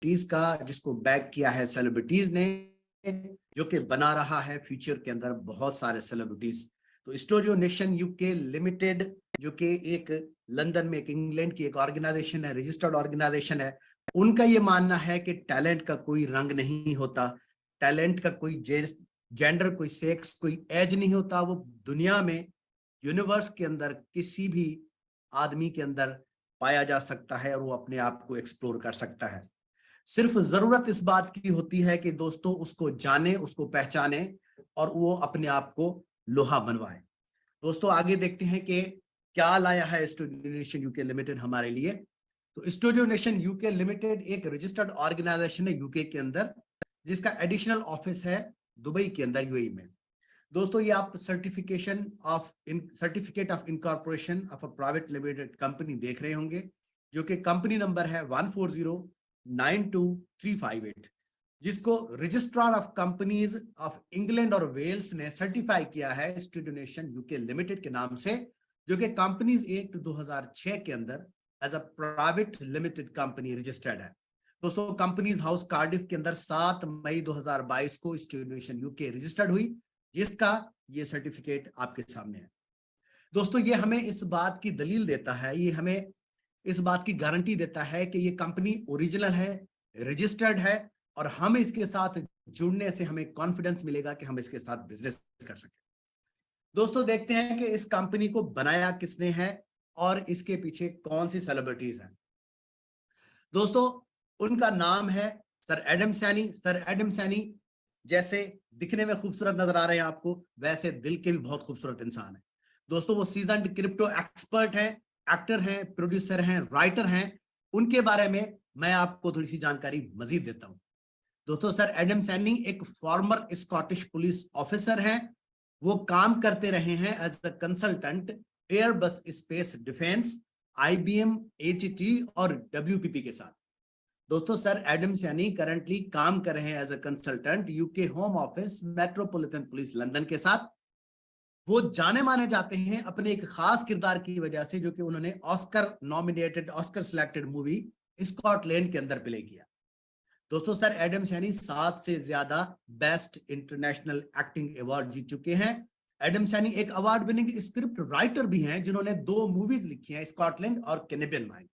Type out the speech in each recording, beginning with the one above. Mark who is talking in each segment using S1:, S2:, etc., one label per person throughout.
S1: Celebrities का, जिसको back किया है सेलिब्रिटीज ने, जो कि बना रहा है फ्यूचर के अंदर बहुत सारे सेलिब्रिटीज। तो स्टूडियो नेशन यूके लिमिटेड, जो कि एक लंदन में, एक इंग्लैंड की एक ऑर्गेनाइजेशन है, रजिस्टर्ड ऑर्गेनाइजेशन है, उनका ये मानना है कि टैलेंट का कोई रंग नहीं होता, टैलेंट का कोई जेंडर, कोई सेक्स, कोई एज नहीं होता। वो दुनिया में, यूनिवर्स के अंदर किसी भी आदमी के अंदर पाया जा सकता है और वो अपने आप को एक्सप्लोर कर सकता है। सिर्फ जरूरत इस बात की होती है कि दोस्तों उसको जाने, उसको पहचाने और वो अपने आप को लोहा बनवाए। दोस्तों आगे देखते हैं कि क्या लाया है स्टूडियो नेशन यूके लिमिटेड हमारे लिए। तो स्टूडियो नेशन यूके लिमिटेड एक रजिस्टर्ड ऑर्गेनाइजेशन है यूके के अंदर, जिसका एडिशनल ऑफिस है दुबई के अंदर, यूएई में। दोस्तों ये आप certificate of incorporation of a private limited company देख रहे होंगे, जो कि कंपनी नंबर है 1409238, जिसको registrar of companies of England और वेल्स ने सर्टिफाई किया है स्टूडियो नेशन यूके लिमिटेड के नाम से, जो कि कंपनीज एक्ट 2006 के अंदर as a private limited company registered है। दोस्तों कंपनीज हाउस कार्डिफ के अंदर 7 मई 2022 को स्टूडियो नेशन यूके रजिस्टर्ड हुई, जिसका ये सर्टिफिकेट आपके सामने है। दोस्तों ये हमें इस बात की दलील देता है, ये हमें इस बात की गारंटी देता है कि ये कंपनी ओरिजिनल है, रजिस्टर्ड है, और हम इसके साथ जुड़ने से हमें कॉन्फिडेंस मिलेगा कि हम इसके साथ बिजनेस कर सकें। दोस्तों देखते हैं कि इस कंपनी को बनाया किसने है और इसके पीछे कौन सी सेलिब्रिटीज हैं। दोस्तों उनका नाम है sir Adam Saini. Sir Adam Saini जैसे दिखने में खूबसूरत नजर आ रहे हैं आपको, वैसे दिल के भी बहुत खूबसूरत इंसान है। दोस्तों वो सीजन्ड क्रिप्टो एक्सपर्ट हैं, एक्टर हैं, प्रोड्यूसर हैं, राइटर हैं। उनके बारे में मैं आपको थोड़ी सी जानकारी मजीद देता हूं। दोस्तों सर एडम सैनी एक फॉर्मर स्कॉटिश पुलिस ऑफिसर हैं। वो काम करते रहे हैं as a consultant Airbus space defence, IBM, HT और डब्ल्यूपीपी के साथ। दोस्तों सर एडम सैनी करंटली काम कर रहे हैं as a consultant UK Home Office Metropolitan Police London के साथ। वो जाने माने जाते हैं अपने एक खास किरदार की वजह से, जो कि उन्होंने Oscar nominated, Oscar selected movie Scotland के अंदर प्ले किया। दोस्तों सर एडम सैनी 7 से ज्यादा बेस्ट इंटरनेशनल एक्टिंग अवार्ड जीत चुके हैं। एडम सैनी एक अवार्ड विनिंग स्क्रिप्ट राइटर भी हैं, जिन्होंने 2 मूवीज लिखी हैं, स्कॉटलैंड और कैनेबियन माइन।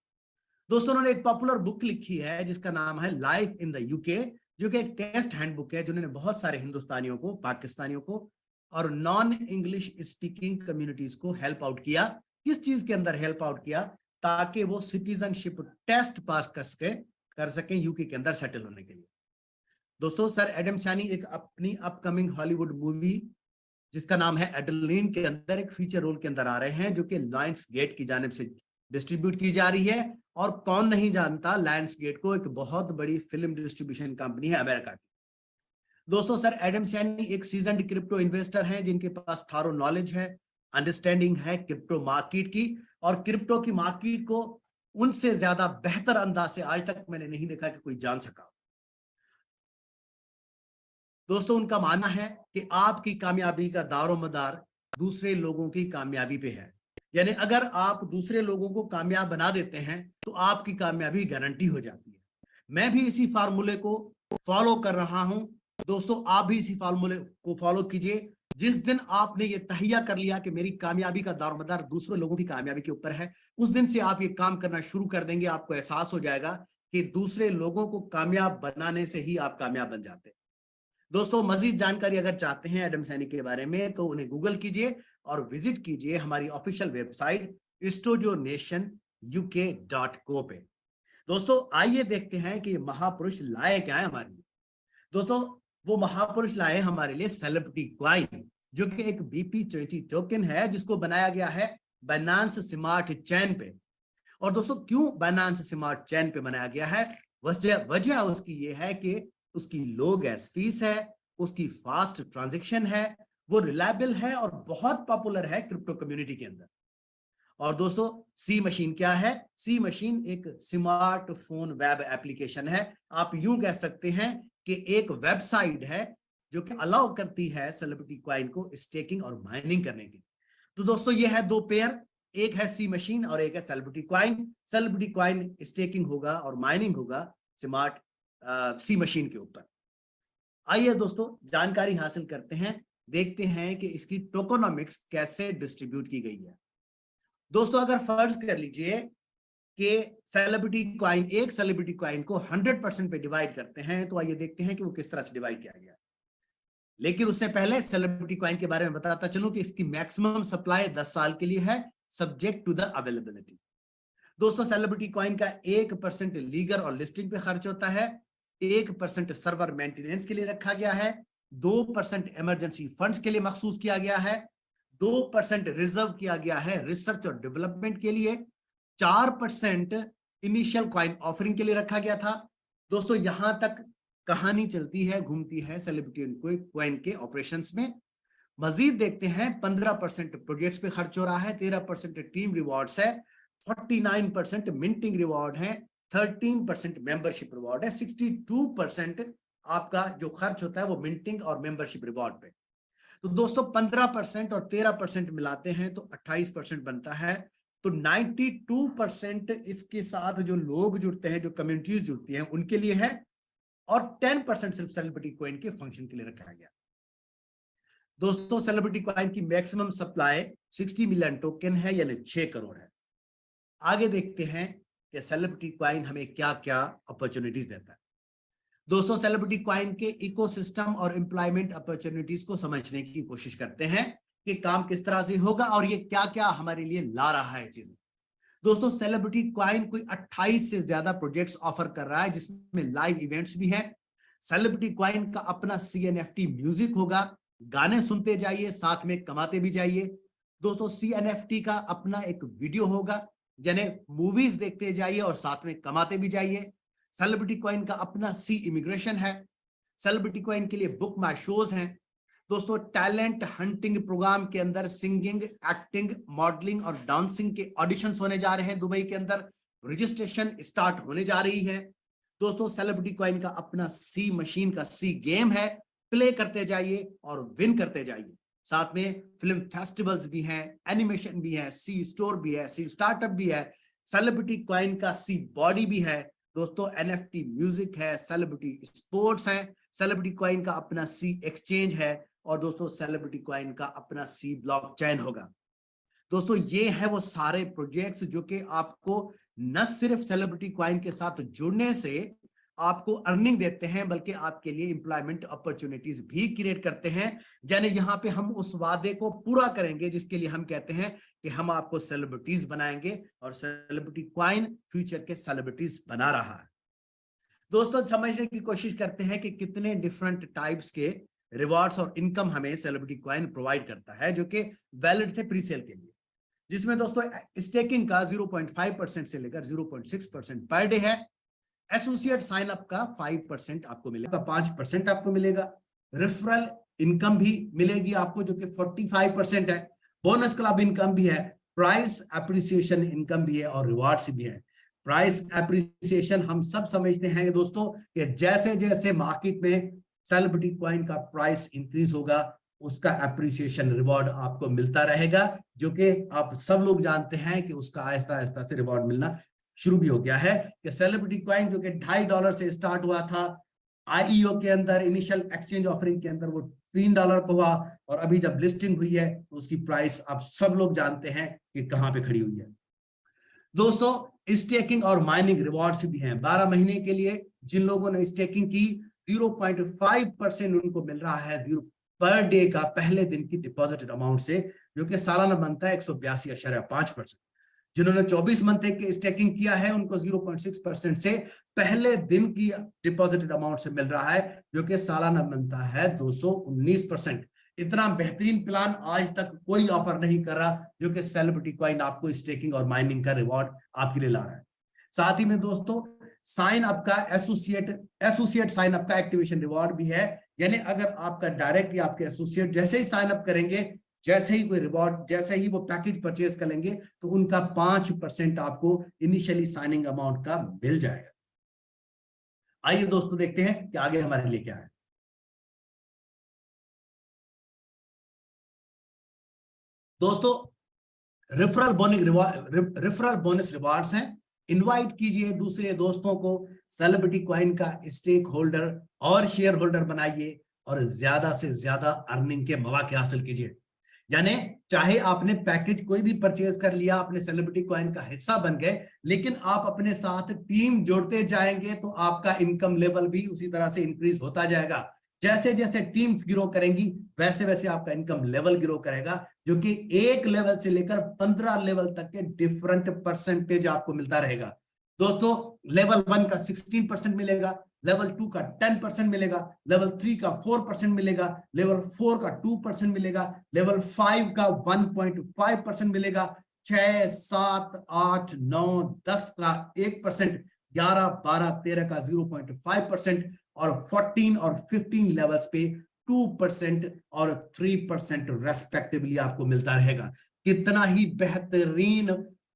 S1: दोस्तों उन्होंने एक पॉपुलर बुक लिखी है जिसका नाम है लाइफ इन द यूके, जो कि एक टेस्ट हैंडबुक है, जिन्होंने बहुत सारे हिंदुस्तानियों को, पाकिस्तानियों को और नॉन इंग्लिश स्पीकिंग कम्युनिटीज को हेल्प आउट किया। किस चीज के अंदर हेल्प आउट किया? ताकि वो सिटीजनशिप टेस्ट पास कर सके यूके के अंदर सेटल होने के लिए। दोस्तों सर एडम सैनी एक अपनी अपकमिंग हॉलीवुड मूवी जिसका नाम है एडलिन के अंदर एक फीचर रोल के अंदर आ रहे हैं, जो कि लायंस गेट की जानिब से डिस्ट्रीब्यूट की जा रही है। और कौन नहीं जानता लायंस गेट को, एक बहुत बड़ी फिल्म डिस्ट्रीब्यूशन कंपनी है अमेरिका की। दोस्तों सर एडम सैनी एक सीजन्ड क्रिप्टो इन्वेस्टर हैं, जिनके पास थारो नॉलेज है, अंडरस्टैंडिंग है क्रिप्टो मार्केट की, और क्रिप्टो की मार्केट को उनसे ज्यादा बेहतर अंदाज से आज तक मैंने नहीं देखा कि कोई जान सका। दोस्तों उनका मानना है कि आपकी कामयाबी का दारोमदार दूसरे लोगों की कामयाबी पे है, यानी अगर आप दूसरे लोगों को कामयाब बना देते हैं तो आपकी कामयाबी गारंटी हो जाती है। मैं भी इसी फार्मूले को फॉलो कर रहा हूं। दोस्तों आप भी इसी फार्मूले को फॉलो कीजिए। जिस दिन आपने ये तहिया कर लिया कि मेरी कामयाबी का दारोमदार दूसरे लोगों की कामयाबी के ऊपर है, उस दिन से आप ये काम करना शुरू कर देंगे। आपको एहसास हो जाएगा कि दूसरे लोगों को कामयाब बनाने से ही आप कामयाब बन जाते हैं। दोस्तों मजीद जानकारी अगर चाहते हैं एडम सैनी के बारे में तो उन्हें गूगल कीजिए और विजिट कीजिए हमारी ऑफिशियल वेबसाइट studionationuk.co पे। दोस्तों आइए देखते हैं कि महापुरुष लाए क्या है हमारे लिए। दोस्तों वो महापुरुष लाए हमारे लिए सेलिब्रिटी क्वाइन, जो कि एक BP20 टोकन है, जिसको बनाया गया है बाइनेंस स्मार्ट चेन पे। और दोस्तों क्यों बाइनेंस स्मार्ट चेन पे बनाया गया है? वजह उसकी ये है कि उसकी लो गैस फीस है, उसकी फास्ट ट्रांजैक्शन है, वो रिलायबल है और बहुत पॉपुलर है क्रिप्टो कम्युनिटी के अंदर। और दोस्तों सी मशीन क्या है? सी मशीन एक स्मार्टफोन वेब एप्लीकेशन है। आप यूं कह सकते हैं कि एक वेबसाइट है जो कि अलाउ करती है सेलिब्रिटी क्वाइन को स्टेकिंग और माइनिंग करने की। तो दोस्तों ये है 2 पेयर, एक है सी मशीन और एक है celebrity coin. Celebrity coin staking होगा और माइनिंग होगा स्मार्ट सी मशीन के ऊपर। आइए दोस्तों जानकारी हासिल करते हैं, देखते हैं कि इसकी टोकोनॉमिक्स कैसे डिस्ट्रीब्यूट की गई है। दोस्तों अगर फर्ज कर लीजिए कि सेलिब्रिटी कॉइन, एक सेलिब्रिटी कॉइन को 100% पे डिवाइड करते हैं, तो आइए देखते हैं कि वो किस तरह से डिवाइड किया गया। लेकिन उससे पहले सेलिब्रिटी कॉइन के बारे में बताता चलूं कि इसकी मैक्सिमम सप्लाई 10 साल के लिए है, सब्जेक्ट टू द अवेलेबिलिटी। दोस्तों सेलिब्रिटी कॉइन का 1% लीगल और लिस्टिंग पे खर्च होता है, 1% सर्वर मेंटेनेंस के लिए रखा गया है, 2% इमरजेंसी फंड्स के लिए मखसूस किया गया है, 2% रिजर्व किया गया है रिसर्च और डेवलपमेंट के लिए, 4% इनिशियल कॉइन ऑफरिंग के लिए रखा गया था। दोस्तों यहां तक कहानी चलती है, घूमती है सेलिब्रिटी कॉइन के ऑपरेशंस में। मजीद देखते हैं 15% प्रोजेक्ट्स पे खर्च हो रहा है, 13% टीम रिवॉर्ड्स है, 49% मिंटिंग रिवॉर्ड है, 13% मेंबरशिप रिवॉर्ड है, 62% आपका जो खर्च होता है वो मिंटिंग और मेंबरशिप रिवॉर्ड पे। तो दोस्तों 15% और 13% मिलाते हैं तो 28% बनता है। तो 92% इसके साथ जो लोग जुड़ते हैं, जो कम्युनिटीज जुड़ती हैं उनके लिए है, और 10% सिर्फ सेलिब्रिटी कॉइन के फंक्शन के लिए रखा गया। दोस्तों सेलिब्रिटी कॉइन की मैक्सिमम सप्लाई 60 मिलियन टोकन है, यानी 6 करोड़ है। आगे देखते हैं कि सेलिब्रिटी कॉइन हमें क्या क्या अपॉर्चुनिटीज देता है। दोस्तों सेलिब्रिटी कॉइन के इकोसिस्टम और एम्प्लॉयमेंट अपॉर्चुनिटीज को समझने की कोशिश करते हैं कि काम किस तरह से होगा और ये क्या क्या हमारे लिए ला रहा है चीजें। दोस्तों सेलिब्रिटी कॉइन कोई 28 से ज्यादा प्रोजेक्ट्स ऑफर कर रहा है, जिसमें लाइव इवेंट्स भी हैं। सेलिब्रिटी कॉइन का अपना CNFT म्यूजिक होगा, गाने सुनते जाइए साथ में कमाते भी जाइए। दोस्तों CNFT का अपना एक वीडियो होगा, यानी मूवीज देखते जाइए और साथ में कमाते भी जाइए। सेलिब्रिटी कॉइन का अपना सी इमिग्रेशन है। सेलिब्रिटी कॉइन के लिए बुक माई शोज हैं। दोस्तों टैलेंट हंटिंग प्रोग्राम के अंदर सिंगिंग, एक्टिंग, मॉडलिंग और डांसिंग के ऑडिशंस होने जा रहे हैं दुबई के अंदर, रजिस्ट्रेशन स्टार्ट होने जा रही है। दोस्तों सेलिब्रिटी कॉइन का अपना सी मशीन का सी गेम है, प्ले करते जाइए और विन करते जाइए। साथ में फिल्म फेस्टिवल्स भी हैं, एनिमेशन भी है, सी स्टोर भी है, सी स्टार्टअप भी है, सेलिब्रिटी कॉइन का सी बॉडी भी है। दोस्तों NFT म्यूजिक है, सेलिब्रिटी स्पोर्ट्स है, सेलिब्रिटी कॉइन का अपना सी एक्सचेंज है, और दोस्तों सेलिब्रिटी कॉइन का अपना सी ब्लॉकचेन होगा। दोस्तों ये है वो सारे प्रोजेक्ट्स जो कि आपको न सिर्फ सेलिब्रिटी कॉइन के साथ जुड़ने से आपको अर्निंग देते हैं, बल्कि आपके लिए एम्प्लॉयमेंट अपॉर्चुनिटीज भी क्रिएट करते हैं। यानी यहाँ पे हम उस वादे को पूरा करेंगे जिसके लिए हम कहते हैं कि हम आपको सेलिब्रिटीज बनाएंगे, और सेलिब्रिटी कॉइन फ्यूचर के सेलिब्रिटीज बना रहा है। दोस्तों समझने की कोशिश करते हैं कि कितने डिफरेंट टाइप्स के रिवॉर्ड्स और इनकम हमें सेलिब्रिटी कॉइन प्रोवाइड करता है, जो कि वैलिड थे प्रीसेल के लिए। जिसमें दोस्तों स्टेकिंग का 0.5% से लेकर 0.6% पर डे है। एसोसिएट साइन अप का 5% आपको मिलेगा, 5% आपको मिलेगा। रेफरल इनकम भी मिलेगी आपको, जो कि 45% है। बोनस क्लब इनकम भी है, प्राइस एप्रिसिएशन इनकम भी है, और रिवार्ड्स भी है। प्राइस एप्रिसिएशन हम सब समझते हैं दोस्तों कि जैसे जैसे मार्केट में सेलिब्रिटी कॉइन का प्राइस इंक्रीज होगा, उसका एप्रिसिएशन रिवॉर्ड आपको मिलता रहेगा, जो कि आप सब लोग जानते हैं कि उसका आहिस्ता आहिस्ता से रिवॉर्ड मिलना शुरू भी हो गया है। कि सेलिब्रिटी कॉइन जो कि $2.5 से स्टार्ट हुआ था, IEO के अंदर इनिशियल एक्सचेंज ऑफरिंग के अंदर वो $3 को हुआ, और अभी जब लिस्टिंग हुई है तो उसकी प्राइस आप सब लोग जानते हैं कि कहां पे खड़ी हुई है। दोस्तों स्टेकिंग और माइनिंग रिवॉर्ड्स भी हैं 12 महीने के लिए। जिन लोगों ने स्टेकिंग की 0.5% उनको मिल रहा है पर डे का पहले दिन की डिपॉजिटेड अमाउंट से, जो कि सालाना बनता है 182.5%। जिन्होंने 24 मंथ की स्टेकिंग किया है उनको 0.6% से पहले दिन की डिपॉजिटेड अमाउंट से मिल रहा है, जो कि सालाना बनता है 219%। इतना बेहतरीन प्लान आज तक कोई ऑफर नहीं कर रहा, जो कि सेलिब्रिटी कॉइन आपको स्टेकिंग और माइनिंग का रिवॉर्ड आपके लिए ला रहा है। साथ ही में दोस्तों साइन अप का एसोसिएट साइन अप का एक्टिवेशन रिवॉर्ड भी है। यानी अगर आपका डायरेक्ट या आपके एसोसिएट जैसे ही साइन अप करेंगे, जैसे ही कोई रिवॉर्ड, जैसे ही वो पैकेज परचेज करेंगे, तो उनका 5% आपको इनिशियली साइनिंग अमाउंट का मिल जाएगा। आइए दोस्तों देखते हैं कि आगे हमारे लिए क्या है। दोस्तों रेफरल बोनस रिवार्ड्स हैं। इनवाइट कीजिए दूसरे दोस्तों को, सेलिब्रिटी कॉइन का स्टेक होल्डर और शेयर होल्डर बनाइए और ज्यादा से ज्यादा अर्निंग के मौके हासिल कीजिए। यानी चाहे आपने पैकेज कोई भी परचेज कर लिया, अपने सेलिब्रिटी कॉइन का हिस्सा बन गए, लेकिन आप अपने साथ टीम जोड़ते जाएंगे तो आपका इनकम लेवल भी उसी तरह से इंक्रीज होता जाएगा। जैसे जैसे टीम्स ग्रो करेंगी वैसे वैसे आपका इनकम लेवल ग्रो करेगा, जो कि 1 लेवल से लेकर 15 लेवल तक के डिफरेंट परसेंटेज आपको मिलता रहेगा। दोस्तों लेवल 1 का 16% मिलेगा, लेवल 2 का 10% मिलेगा, लेवल 3 का 4% मिलेगा, लेवल 4 का 2% मिलेगा, लेवल 5 का 1.5% मिलेगा, 6, 7, 8, 9, 10 का 1%, 11, 12, 13 का 0.5% और 14 और 15 लेवल्स पे 2% और 3% रेस्पेक्टिवली आपको मिलता रहेगा। कितना ही बेहतरीन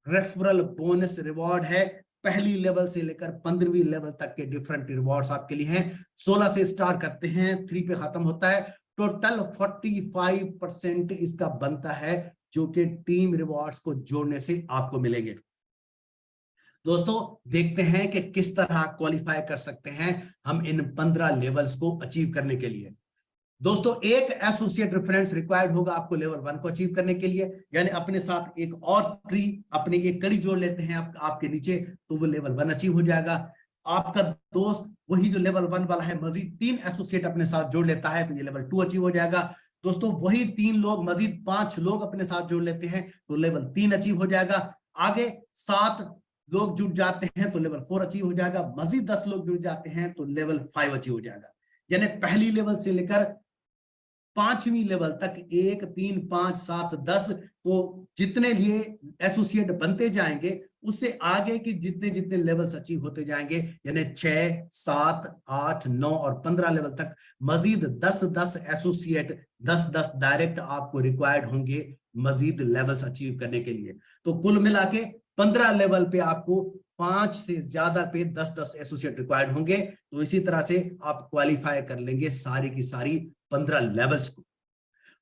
S1: रेफरल बोनस रिवॉर्ड है। पहली लेवल से लेकर 15वीं लेवल तक के डिफरेंट रिवॉर्ड्स आपके लिए हैं। 16 से स्टार्ट करते हैं, 3 पे खत्म होता है। टोटल 45% इसका बनता है, जो कि टीम रिवॉर्ड्स को जोड़ने से आपको मिलेंगे। दोस्तों देखते हैं कि किस तरह क्वालिफाई कर सकते हैं हम इन 15 लेवल्स को अचीव करने के लिए। दोस्तों एक एसोसिएट रेफरेंस रिक्वायर्ड होगा आपको लेवल 1 को अचीव करने के लिए, यानी अपने साथ एक और ट्री, अपनी एक कड़ी जोड़ लेते हैं आपके नीचे, तो वो लेवल 1 अचीव हो जाएगा। आपका दोस्त वही जो लेवल 1 वाला है मजीद 3 एसोसिएट अपने साथ जोड़ लेता है तो ये लेवल 2 अचीव हो जाएगा। दोस्तों वही 3 लोग मजीद 5 लोग अपने साथ जोड़ लेते हैं तो लेवल 3 अचीव हो जाएगा। आगे 7 लोग जुड़ जाते हैं तो लेवल 4 अचीव हो जाएगा। मजीद 10 लोग जुड़ जाते हैं तो लेवल 5 अचीव हो जाएगा। यानी पहली लेवल से लेकर 5वीं लेवल तक 1, 3, 5, 7, 10 तो जितने लिए एसोसिएट बनते जाएंगे उससे आगे की जितने जितने लेवल्स अचीव होते जाएंगे, यानी 6, 7, 8, 9 और 15 लेवल तक मजीद 10-10 एसोसिएट, 10-10 डायरेक्ट आपको रिक्वायर्ड होंगे मजीद लेवल्स अचीव करने के लिए। तो कुल मिला के 15 लेवल पे आपको 5 से ज्यादा पे 10-10 एसोसिएट रिक्वायर्ड होंगे। तो इसी तरह से आप क्वालिफाई कर लेंगे सारी की सारी 15 लेवल्स को।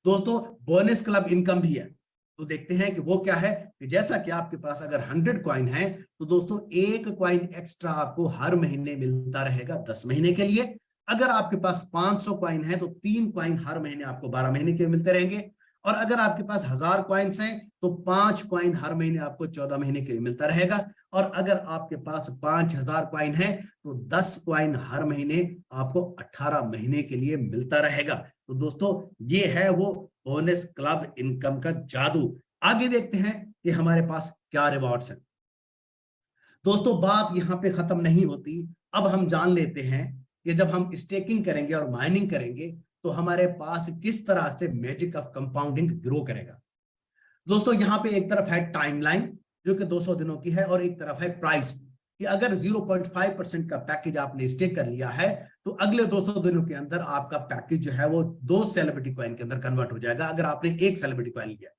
S1: दोस्तों बोनस क्लब इनकम भी है, तो देखते हैं कि वो क्या है। कि जैसा कि आपके पास अगर 100 कॉइन है तो दोस्तों 1 कॉइन एक्स्ट्रा आपको हर महीने मिलता रहेगा 10 महीने के लिए। अगर आपके पास 500 कॉइन है तो 3 कॉइन हर महीने आपको 12 महीने के मिलते रहेंगे। और अगर आपके पास 1000 कॉइन्स हैं तो 5 कॉइन हर महीने आपको 14 महीने के लिए मिलता रहेगा। और अगर आपके पास 5000 कॉइन है तो 10 कॉइन हर महीने आपको 18 महीने के लिए मिलता रहेगा। तो दोस्तों ये है वो बोनस क्लब इनकम का जादू। आगे देखते हैं कि हमारे पास क्या रिवॉर्ड्स हैं। दोस्तों बात यहां पे खत्म नहीं होती। अब हम जान लेते हैं कि जब हम स्टेकिंग करेंगे और माइनिंग करेंगे तो हमारे पास किस तरह से मैजिक ऑफ कंपाउंडिंग ग्रो करेगा। दोस्तों यहां पे एक तरफ है टाइमलाइन जो कि 200 दिनों की है और एक तरफ है प्राइस कि अगर 0.5% का पैकेज आपने स्टेक कर लिया है तो अगले 200 दिनों के अंदर आपका पैकेज जो है वो 2 सेलिब्रिटी कॉइन के अंदर कन्वर्ट हो जाएगा अगर आपने 1 सेलिब्रिटी कॉइन लिया।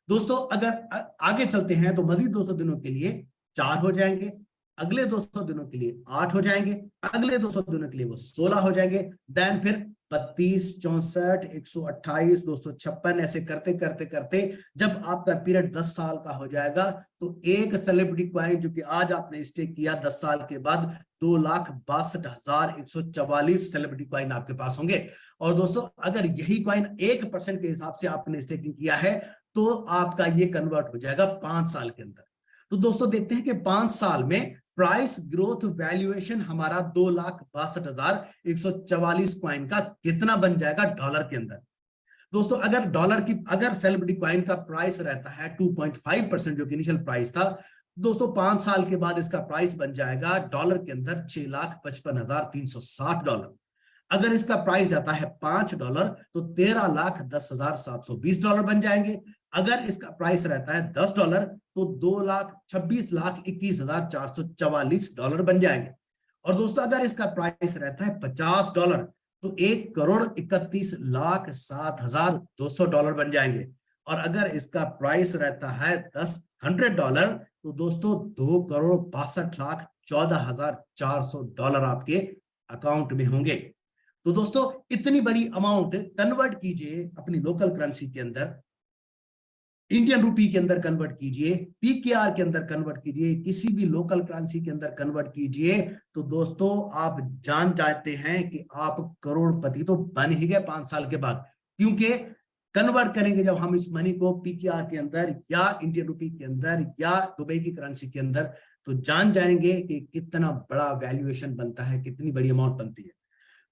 S1: दोस्तों अगर आगे चलते हैं तो मजीद 200 दिनों के लिए 4 हो जाएंगे, अगले 200 दिनों के लिए 8 हो जाएंगे, अगले 200 दिनों के लिए वो 16 हो जाएंगे, देन फिर 32, 64, 128, 256 ऐसे करते करते करते जब आपका पीरियड 10 साल का हो जाएगा तो एक सेलिब्रिटी कॉइन जो कि आज आपने स्टेक किया 10 साल के बाद 2,62,144 सेलिब्रिटी कॉइन आपके पास होंगे। और दोस्तों अगर यही कॉइन 1% के हिसाब से आपने स्टेकिंग किया है तो आपका ये कन्वर्ट हो जाएगा 5 साल के अंदर। तो दोस्तों देखते हैं कि 5 साल में प्राइस ग्रोथ वैल्यूएशन हमारा 2,62,144 कॉइन का कितना बन जाएगा डॉलर के अंदर। दोस्तों अगर सेलिब्रिटी कॉइन का प्राइस रहता है 2.5% जो कि इनिशियल प्राइस था, दोस्तों 5 साल के बाद इसका प्राइस बन जाएगा डॉलर के अंदर $6,55,360। अगर इसका प्राइस जाता है $5 तो $13,10,720 बन जाएंगे। अगर इसका प्राइस रहता है $10 तो $2,26,21,444 बन जाएंगे। और दोस्तों अगर इसका प्राइस रहता है $50 तो $1,31,07,200 बन जाएंगे। और अगर इसका प्राइस रहता है $100 तो दोस्तों $2,62,14,400 आपके अकाउंट में होंगे। तो दोस्तों इतनी बड़ी अमाउंट कन्वर्ट कीजिए अपनी लोकल करेंसी के अंदर इंडियन रुपी के अंदर कन्वर्ट कीजिए, पीकेआर के अंदर कन्वर्ट कीजिए, किसी भी लोकल करेंसी के अंदर कन्वर्ट कीजिए, तो दोस्तों आप जान जाते हैं कि आप करोड़पति तो बन ही गए 5 साल के बाद। क्योंकि कन्वर्ट करेंगे जब हम इस मनी को पीकेआर के अंदर या इंडियन रुपी के अंदर या दुबई की करेंसी के अंदर, तो जान जाएंगे कि कितना बड़ा वैल्यूएशन बनता है, कितनी बड़ी अमाउंट बनती है।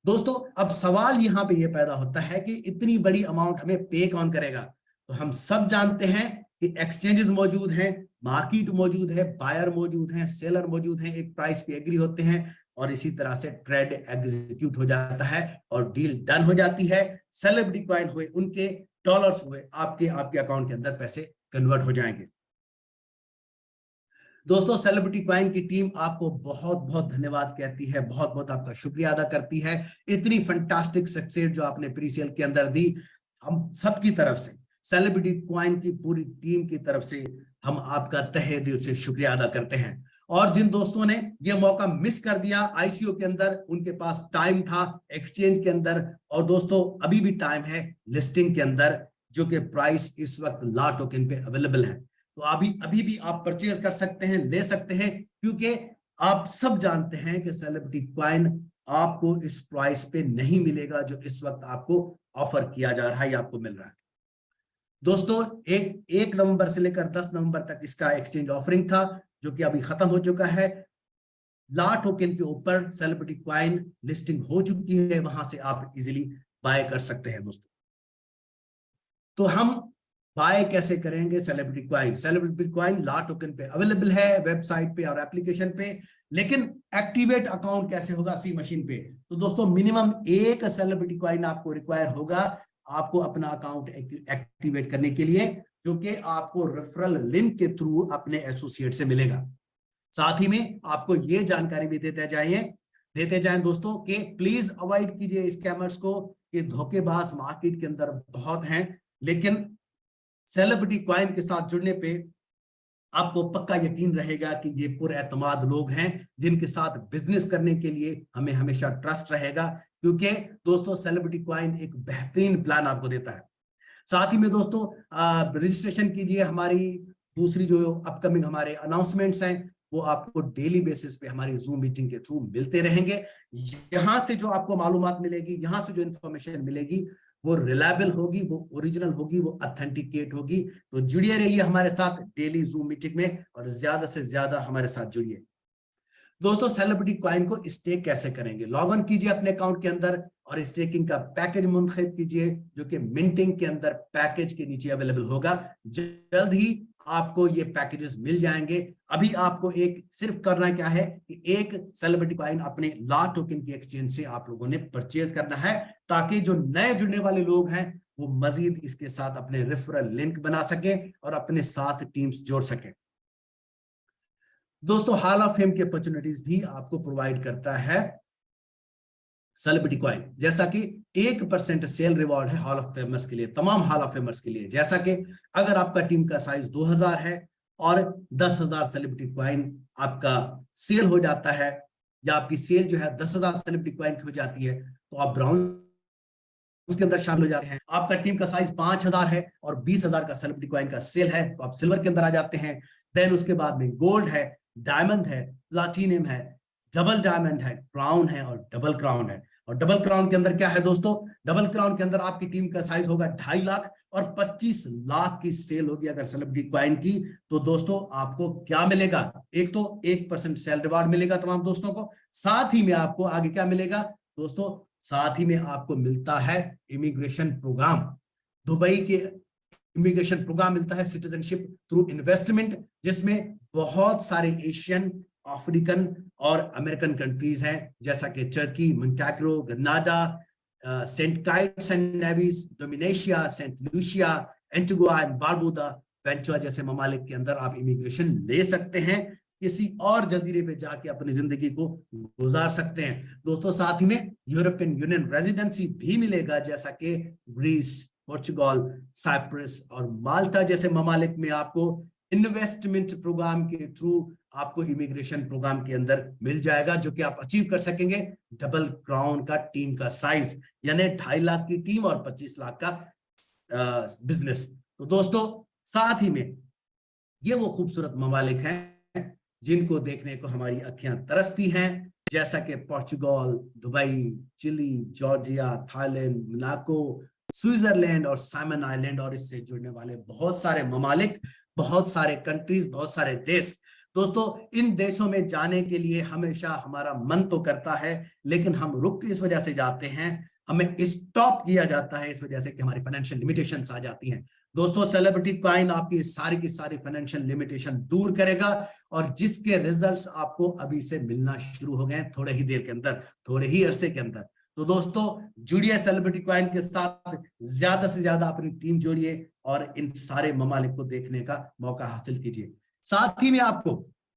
S1: दोस्तों अब सवाल यहां पे ये पैदा होता है कि इतनी बड़ी अमाउंट हमें पे कौन करेगा। तो हम सब जानते हैं कि एक्सचेंजेस मौजूद हैं, मार्केट मौजूद है, बायर मौजूद हैं, सेलर मौजूद हैं, एक प्राइस पे एग्री होते हैं और इसी तरह से ट्रेड एग्जीक्यूट हो जाता है और डील डन हो जाती है। सेलिब्रिटी कॉइन हुए उनके, डॉलर्स हुए आपके अकाउंट के अंदर पैसे कन्वर्ट हो जाएंगे। दोस्तों सेलिब्रिटी कॉइन की टीम आपको बहुत बहुत धन्यवाद कहती है, बहुत बहुत आपका शुक्रिया अदा करती है। इतनी फंटास्टिक सक्सेस जो आपने प्रीसेल के अंदर दी, हम सबकी तरफ से, सेलिब्रिटी कॉइन की पूरी टीम की तरफ से हम आपका तहे दिल से शुक्रिया अदा करते हैं। और जिन दोस्तों ने ये मौका मिस कर दिया आईसीओ के अंदर, उनके पास टाइम था एक्सचेंज के अंदर, और दोस्तों अभी भी टाइम है लिस्टिंग के अंदर, जो कि प्राइस इस वक्त ला टोकन पे अवेलेबल है। तो अभी भी आप परचेज कर सकते हैं, ले सकते हैं, क्योंकि आप सब जानते हैं कि सेलिब्रिटी कॉइन आपको इस प्राइस पे नहीं मिलेगा जो इस वक्त आपको ऑफर किया जा रहा है या आपको मिल रहा है। दोस्तों 1 नवंबर से लेकर 10 नवंबर तक इसका एक्सचेंज ऑफरिंग था, जो कि अभी खत्म हो चुका है। ला टोकन के ऊपर सेलिब्रिटी कॉइन लिस्टिंग हो चुकी है, वहां से आप इजीली बाय कर सकते हैं। दोस्तों तो हम बाय कैसे करेंगे सेलिब्रिटी कॉइन? सेलिब्रिटी कॉइन ला टोकन पे अवेलेबल है, वेबसाइट पे और एप्लीकेशन पे, लेकिन एक्टिवेट अकाउंट कैसे होगा सी मशीन पे? तो दोस्तों मिनिमम 1 सेलिब्रिटी कॉइन आपको रिक्वायर होगा आपको अपना अकाउंट एक्टिवेट करने के लिए, जो कि आपको रेफरल लिंक के थ्रू अपने एसोसिएट से मिलेगा। साथ ही में आपको ये जानकारी भी देते जाएं दोस्तों कि प्लीज अवॉइड कीजिए स्कैमर्स को, कि धोखेबाज मार्केट के अंदर बहुत हैं, लेकिन सेलिब्रिटी कॉइन के साथ जुड़ने पे आपको पक्का यकीन रहेगा कि ये पुरएतमाद लोग हैं जिनके साथ बिजनेस करने के लिए हमें हमेशा ट्रस्ट रहेगा, क्योंकि दोस्तों सेलिब्रिटी कॉइन एक बेहतरीन प्लान आपको देता है। साथ ही में दोस्तों रजिस्ट्रेशन कीजिए, हमारी दूसरी जो अपकमिंग हमारे अनाउंसमेंट्स हैं वो आपको डेली बेसिस पे हमारी जूम मीटिंग के थ्रू मिलते रहेंगे। यहां से जो आपको मालूमात मिलेगी, यहां से जो इंफॉर्मेशन मिलेगी, वो रिलायबल होगी, वो ओरिजिनल होगी, वो ऑथेंटिकेट होगी। तो जुड़िए रहिए हमारे साथ डेली जूम मीटिंग में और ज्यादा से ज्यादा हमारे साथ जुड़िए। दोस्तों सेलिब्रिटी कॉइन को स्टेक कैसे करेंगे? लॉग इन कीजिए अपने अकाउंट के अंदर और स्टेकिंग का पैकेज मुंतखब कीजिए, जो कि मिंटिंग के अंदर पैकेज के नीचे अवेलेबल होगा। जल्द ही आपको ये पैकेजेस मिल जाएंगे। अभी आपको एक सिर्फ करना क्या है कि एक सेलिब्रिटी कॉइन अपने ला टोकन की एक्सचेंज से आप लोगों ने परचेज करना है, ताकि जो नए जुड़ने वाले लोग हैं वो मजीद इसके साथ अपने रेफरल लिंक बना सके और अपने साथ टीम्स जोड़ सके। दोस्तों हॉल ऑफ फेम की अपॉर्चुनिटीज भी आपको प्रोवाइड करता है सेलिब्रिटी कॉइन, जैसा कि 1% सेल रिवॉर्ड है हॉल ऑफ फेमर्स के लिए, तमाम हॉल ऑफ फेमर्स के लिए। जैसा कि अगर आपका टीम का साइज 2000 है और 10,000 सेलिब्रिटी कॉइन आपका सेल हो जाता है, या आपकी सेल जो है 10,000 सेलिब्रिटी कॉइन की हो जाती है, तो आप ब्राउन उसके अंदर शामिल हो जाते हैं। आपका टीम का साइज 5,000 है और 20,000 का सेलिब्रिटी कॉइन का सेल है, तो आप सिल्वर के अंदर आ जाते हैं। देन उसके बाद में गोल्ड है, डायमंड है, प्लाटिनम है, डबल डायमंड है, क्राउन है और डबल क्राउन है। और डबल क्राउन के अंदर क्या है दोस्तों? डबल क्राउन के अंदर आपकी टीम का साइज होगा 2.5 लाख और 25 लाख की सेल होगी अगर सेलिब्रिटी कॉइन की। तो दोस्तों आपको क्या मिलेगा? एक तो 1% सेल रिवार्ड मिलेगा तमाम दोस्तों को, साथ ही में आपको आगे क्या मिलेगा दोस्तों? साथ ही में आपको मिलता है इमिग्रेशन प्रोग्राम, दुबई के इमिग्रेशन प्रोग्राम मिलता है, सिटीजनशिप थ्रू इन्वेस्टमेंट, जिसमें बहुत सारे एशियन, अफ्रीकन और अमेरिकन कंट्रीज हैं, जैसा कि Turkey, Montenegro, Grenada, Saint Kitts and Nevis, Dominica, Saint Lucia, Antigua and Barbuda, Vanuatu जैसे ममालिक के अंदर आप इमिग्रेशन ले सकते हैं, किसी और जजीरे पे जाके अपनी जिंदगी को गुजार सकते हैं। दोस्तों साथ ही में यूरोपियन यूनियन रेजिडेंसी भी मिलेगा, जैसा कि ग्रीस, पोर्चुगल, साइप्रस और माल्टा जैसे ममालिक में आपको इन्वेस्टमेंट प्रोग्राम के थ्रू आपको इमिग्रेशन प्रोग्राम के अंदर मिल जाएगा, जो कि आप अचीव कर सकेंगे डबल क्राउन का टीम का साइज, यानी 2.5 लाख की टीम और 25 लाख का बिजनेस। तो दोस्तों साथ ही में ये वो खूबसूरत ममालिक हैं जिनको देखने को हमारी अखियां तरसती हैं, जैसा कि Portugal, Dubai, Chile, Georgia, Thailand, Monaco, Switzerland और साइमन आइलैंड, और इससे जुड़ने वाले बहुत सारे ममालिक, बहुत सारे कंट्रीज, बहुत सारे देश। दोस्तों, इन देशों में जाने के लिए हमेशा हमारा मन तो करता है, लेकिन हम रुक इस वजह से जाते हैं, हमें स्टॉप किया जाता है इस वजह से कि हमारी फाइनेंशियल लिमिटेशंस आ जाती हैं। दोस्तों, सेलिब्रिटी कॉइन आपकी सारी की सारी फाइनेंशियल लिमिटेशन दूर करेगा, और जिसके रिजल्ट्स आपको अभी से मिलना शुरू हो गए थोड़े ही देर के अंदर, थोड़े ही अरसे के अंदर। तो दोस्तों, जुड़िए सेलिब्रिटी कॉइन के साथ, ज्यादा से ज्यादा अपनी टीम जोड़िए और इन सारे ममालिक को देखने का मौका हासिल कीजिए। साथ ही में आपको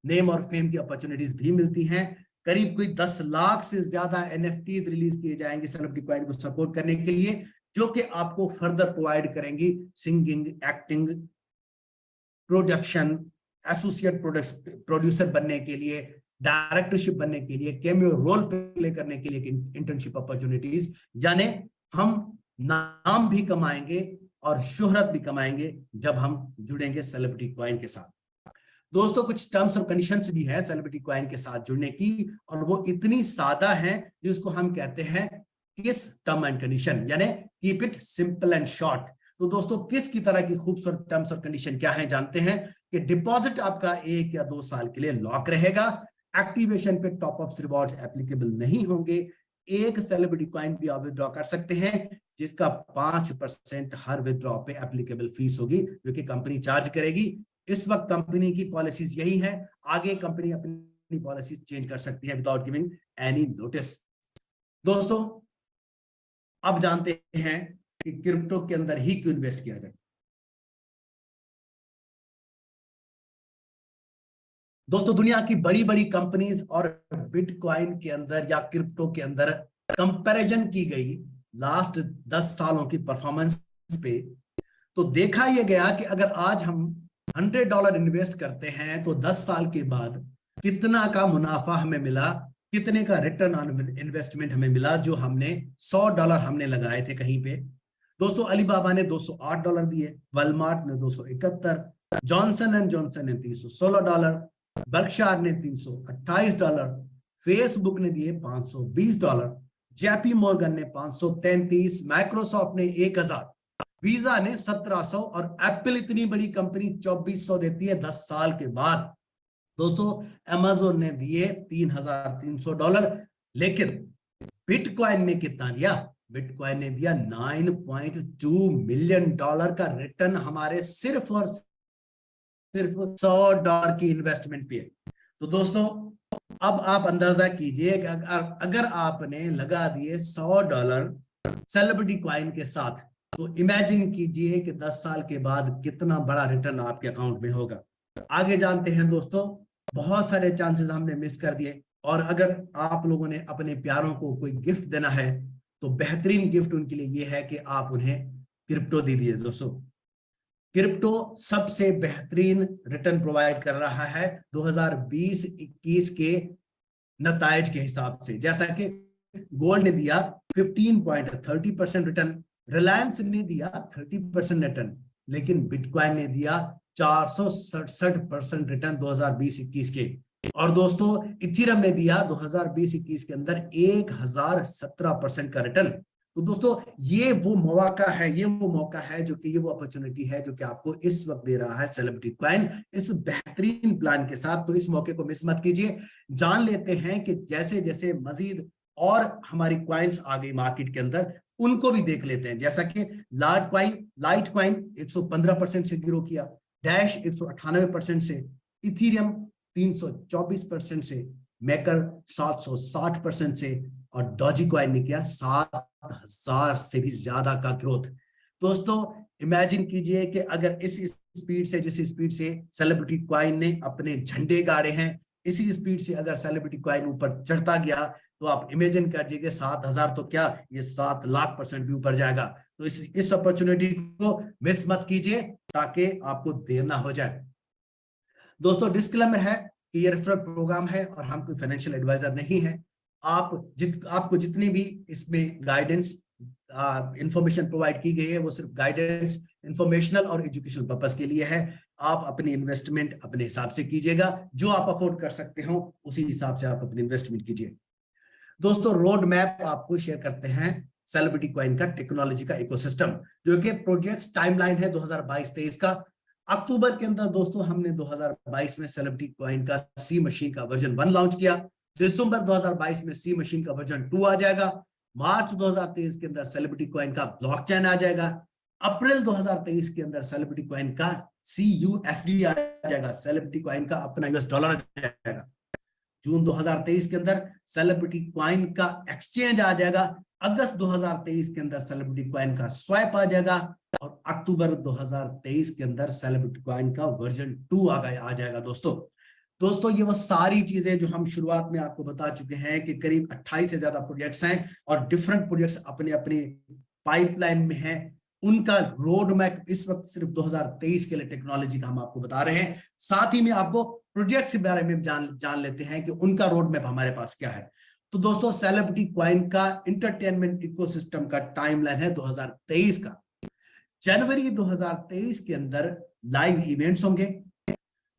S1: नेम और फेम की अपॉर्चुनिटीज भी मिलती हैं। करीब कोई 10 लाख से ज्यादा एनएफटीज रिलीज किए जाएंगे सेलिब्रिटी कॉइन को सपोर्ट करने के लिए, जो कि आपको फर्दर प्रोवाइड करेंगी singing, acting, production, associate producer बनने के लिए, डायरेक्टरशिप बनने के लिए, कैमियो रोल प्ले करने के लिए इंटर्नशिप अपॉर्चुनिटीज। यानी हम नाम भी कमाएंगे और शोहरत भी कमाएंगे जब हम जुड़ेंगे सेलिब्रिटी कॉइन के साथ। दोस्तों, कुछ टर्म्स और कंडीशंस भी है सेलिब्रिटी कॉइन के साथ जुड़ने की, और वो इतनी सादा है जिसको हम कहते हैं किस टर्म एंड कंडीशन, यानी keep it simple and short. तो दोस्तों, किस की तरह की खूबसूरत टर्म्स और कंडीशन क्या है जानते हैं कि डिपॉजिट आपका 1 या 2 साल के लिए लॉक रहेगा, एक्टिवेशन पे टॉप अप्स रिवॉर्ड एप्लीकेबल नहीं होंगे, एक सेलिब्रिटी कॉइन भी आप विदड्रॉ कर सकते हैं जिसका 5% हर विदड्रॉ पे एप्लीकेबल फीस होगी जो कि कंपनी चार्ज करेगी। इस वक्त कंपनी की पॉलिसीज यही है, आगे कंपनी अपनी पॉलिसीज चेंज कर सकती है विदाउट गिविंग एनी नोटिस। दोस्तों, अब जानते हैं कि क्रिप्टो के अंदर ही क्यों इन्वेस्ट किया जाए। दोस्तों, दुनिया की बड़ी बड़ी कंपनीज और बिटकॉइन के अंदर या क्रिप्टो के अंदर कंपैरिजन की गई लास्ट 10 सालों की परफॉर्मेंस पे, तो देखा यह गया कि अगर आज हम $100 इन्वेस्ट करते हैं तो 10 साल के बाद कितना का मुनाफा हमें मिला, कितने का रिटर्न ऑन इन्वेस्टमेंट हमें मिला जो हमने $100 हमने लगाए थे कहीं पे। दोस्तों, अलीबाबा ने $208 दिए, वॉलमार्ट ने 271, जॉनसन एंड जॉनसन ने $316, बर्कशायर ने $328, फेसबुक ने दिए $520, जेपी मॉर्गन ने 533, माइक्रोसॉफ्ट ने 1000, वीजा ने 1700 और एप्पल इतनी बड़ी कंपनी 2400 देती है 10 साल के बाद। दोस्तों, अमेज़न ने दिए $3300, लेकिन बिटकॉइन ने कितना दिया? बिटकॉइन ने दिया $9.2 मिलियन का रिटर्न हमारे सिर्फ और सिर्फ $100 की इन्वेस्टमेंट पे। तो दोस्तों, अब आप अंदाजा कीजिए कि अगर आपने लगा दिए $100 सेलिब्रिटी कॉइन के साथ, तो इमेजिन कीजिए कि 10 साल के बाद कितना बड़ा रिटर्न आपके अकाउंट में होगा। आगे जानते हैं दोस्तों, बहुत सारे चांसेस हमने मिस कर दिए, और अगर आप लोगों ने अपने प्यारों को कोई गिफ्ट देना है तो बेहतरीन गिफ्ट उनके लिए यह है कि आप उन्हें क्रिप्टो दे दीजिए। दोस्तों, क्रिप्टो सबसे बेहतरीन रिटर्न प्रोवाइड कर रहा है 2020-21 के नतायज के हिसाब से, जैसा कि गोल्ड ने दिया 15.30% रिटर्न, रिलायंस ने दिया 30% रिटर्न, लेकिन बिटकॉइन ने दिया 467% रिटर्न 2020-21 के। और दोस्तों, इथेरियम ने दिया 2020-21 के अंदर 1017% का रिटर्न। तो दोस्तों, ये वो मौका है, ये वो मौका है जो कि ये वो अपॉर्चुनिटी है जो कि आपको इस वक्त दे रहा है सेलिब्रिटी कॉइन इस बेहतरीन प्लान के साथ। तो इस मौके को मिस मत कीजिए। जान लेते हैं कि जैसे जैसे मजीद और हमारी कॉइन्स आ गई मार्केट के अंदर, उनको भी देख लेते हैं। जैसा कि लाइट कॉइन 115% से ग्रो किया, डैश 198% से, इथेरियम 324% से, मैकर 760% से, और डॉजी कॉइन ने किया 7000 से भी ज्यादा का ग्रोथ। दोस्तों, इमेजिन कीजिए कि अगर इस स्पीड से, जिस स्पीड से सेलिब्रिटी कॉइन ने अपने झंडे गाड़े हैं, इसी स्पीड से अगर सेलिब्रिटी कॉइन ऊपर चढ़ता गया तो आप इमेजिन कर लीजिए 7000 तो क्या, ये 7 लाख% भी ऊपर जाएगा। तो इस अपॉर्चुनिटी को मिस मत कीजिए ताकि आपको देर ना हो जाए। दोस्तों, डिस्क्लेमर है कि ये रेफरल प्रोग्राम है और हम कोई फाइनेंशियल एडवाइजर नहीं है। आपको जितनी भी इसमें गाइडेंस इंफॉर्मेशन प्रोवाइड की गई है वो सिर्फ गाइडेंस, इंफॉर्मेशनल और एजुकेशनल पर्पस के लिए है। आप अपनी इन्वेस्टमेंट अपने हिसाब से कीजिएगा, जो आप अफोर्ड कर सकते हो उसी हिसाब से आप अपनी इन्वेस्टमेंट कीजिए। दोस्तों रोड मैप आपको शेयर करते हैं सेलिब्रिटी कॉइन का टेक्नोलॉजी का इकोसिस्टम, जो कि प्रोजेक्ट टाइमलाइन है 2022-23 का। अक्टूबर के अंदर दोस्तों हमने 2022 में सेलिब्रिटी कॉइन का सी मशीन का वर्जन 1 लॉन्च किया। दिसंबर 2022 में सी मशीन का वर्जन 2 आ जाएगा। मार्च 2023 के अंदर सेलिब्रिटी कॉइन का ब्लॉकचेन आ जाएगा। अप्रैल 2023 के अंदर सेलिब्रिटी कॉइन का CUSD आ जाएगा, सेलिब्रिटी कॉइन का अपना US डॉलर आ जाएगा। जून 2023 के अंदर सेलिब्रिटी कॉइन का एक्सचेंज आ जाएगा। अगस्त 2023 के अंदर सेलिब्रिटी कॉइन का स्वैप आ जाएगा और अक्टूबर 2023 के अंदर सेलिब्रिटी कॉइन का वर्जन 2 आ जाएगा। दोस्तों ये वो सारी चीजें जो हम शुरुआत में आपको बता चुके हैं कि करीब 28 से ज्यादा प्रोजेक्ट्स हैं और डिफरेंट प्रोजेक्ट्स अपने अपने पाइपलाइन में हैं। उनका रोड मैप इस वक्त सिर्फ 2023 के लिए टेक्नोलॉजी का हम आपको बता रहे हैं। साथ ही में आपको प्रोजेक्ट्स के बारे में जान लेते हैं कि उनका रोड मैप हमारे पास क्या है। तो दोस्तों सेलिब्रिटी कॉइन का इंटरटेनमेंट इकोसिस्टम का टाइमलाइन है 2023 का। जनवरी 2023 के अंदर लाइव इवेंट्स होंगे।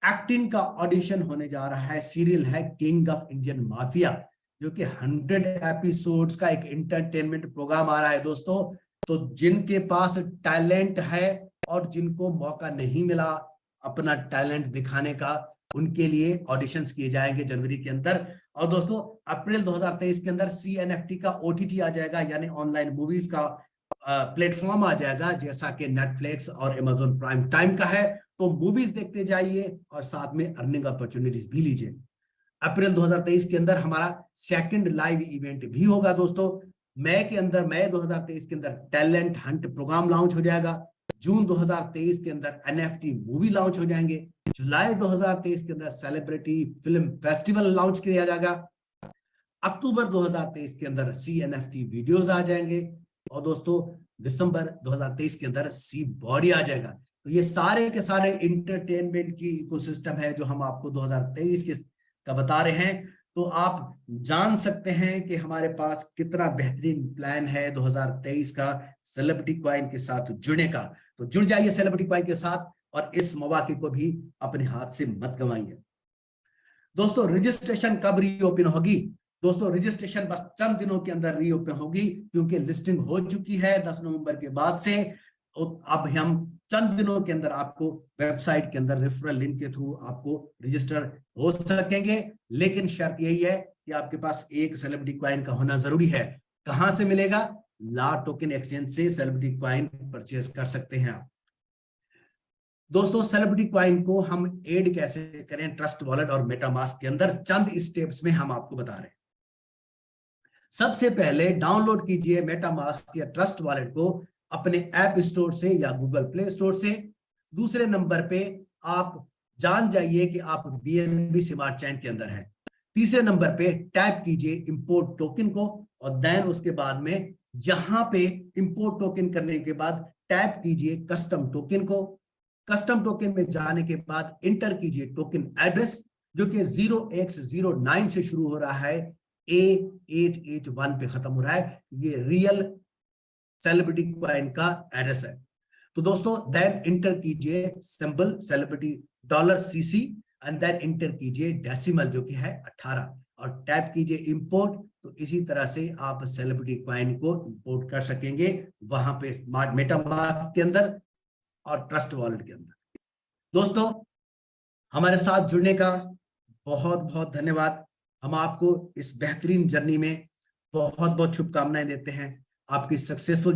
S1: एक्टिंग का ऑडिशन होने जा रहा है, सीरियल है किंग ऑफ इंडियन माफिया, जो कि 100 एपिसोड्स का एक इंटरटेनमेंट प्रोग्राम आ रहा है दोस्तों। तो जिनके पास टैलेंट है और जिनको मौका नहीं मिला अपना टैलेंट दिखाने का, उनके लिए ऑडिशंस किए जाएंगे जनवरी के अंदर। और दोस्तों अप्रैल 2023 के अंदर CNFT का OTT आ जाएगा, यानी ऑनलाइन मूवीज का प्लेटफॉर्म आ जाएगा, जैसा कि नेटफ्लिक्स और अमेज़न प्राइम टाइम का है। तो मूवीज देखते जाइए और साथ में अर्निंग अपॉर्चुनिटीज भी लीजिए। अप्रैल 2023 के अंदर हमारा सेकंड लाइव इवेंट भी होगा दोस्तों। मई 2023 के अंदर टैलेंट हंट प्रोग्राम लॉन्च हो जाएगा। जून 2023 के अंदर NFT मूवी लॉन्च हो जाएंगे। जुलाई 2023 के अंदर सेलिब्रिटी फिल्म फेस्टिवल लॉन्च किया जाएगा। अक्टूबर 2023 के अंदर CNFT वीडियोस आ जाएंगे और दोस्तों दिसंबर 2023 के अंदर सी बॉडी आ जाएगा। तो ये सारे के सारे इंटरटेनमेंट की इकोसिस्टम है जो हम आपको 2023 के का बता रहे हैं। तो आप जान सकते हैं कि हमारे पास कितना बेहतरीन प्लान है 2023 का सेलिब्रिटी कॉइन के साथ जुड़ने का। तो जुड़ जाइए सेलिब्रिटी कॉइन के साथ और इस मौके को भी अपने हाथ से मत गंवाइए। दोस्तों रजिस्ट्रेशन कब रीओपन होगी? दोस्तों रजिस्ट्रेशन बस चंद दिनों के अंदर रीओपन होगी, क्योंकि लिस्टिंग हो चुकी है 10 नवंबर के बाद से। अब हम चंद दिनों के अंदर आपको वेबसाइट के अंदर रेफरल लिंक के थ्रू आपको रजिस्टर हो सकेंगे। लेकिन शर्त यही है कि आपके पास एक सेलिब्रिटी कॉइन का होना जरूरी है। कहां से मिलेगा? ला टोकन एक्सचेंज से सेलिब्रिटी कॉइन परचेज कर सकते हैं आप। दोस्तों सेलिब्रिटी कॉइन को हम ऐड कैसे करें ट्रस्ट वॉलेट और मेटामास्क के अंदर, चंद स्टेप्स में हम आपको बता रहे हैं। सबसे पहले डाउनलोड कीजिए मेटामास्क या ट्रस्ट वॉलेट को अपने ऐप स्टोर से या गूगल प्ले स्टोर से। दूसरे नंबर पे आप जान जाइए कि आप BNB स्मार्ट चेन के अंदर हैं। तीसरे नंबर पे टैप कीजिए इंपोर्ट टोकन को और देन उसके बाद में यहां पे इंपोर्ट टोकन करने के बाद टैप कीजिए कस्टम टोकन को। कस्टम टोकन में जाने के बाद इंटर कीजिए टोकन एड्रेस, जो कि 0x09 से शुरू हो रहा है, A881 पे खत्म हो रहा है। ये रियल सेलिब्रिटी कॉइन का एड्रेस है। तो दोस्तों देन इंटर कीजिए symbol celebrity $CC and then enter कीजिए डेसिमल जो कि है 18 और टैप कीजिए इंपोर्ट। तो इसी तरह से आप सेलिब्रिटी कॉइन को इंपोर्ट कर सकेंगे वहां पे स्मार्ट मेटामास्क के अंदर और ट्रस्ट वॉलेट के अंदर। दोस्तों हमारे साथ जुड़ने का बहुत बहुत धन्यवाद। हम आपको इस बेहतरीन जर्नी में बहुत बहुत शुभकामनाएं देते हैं। आपकी सक्सेसफुल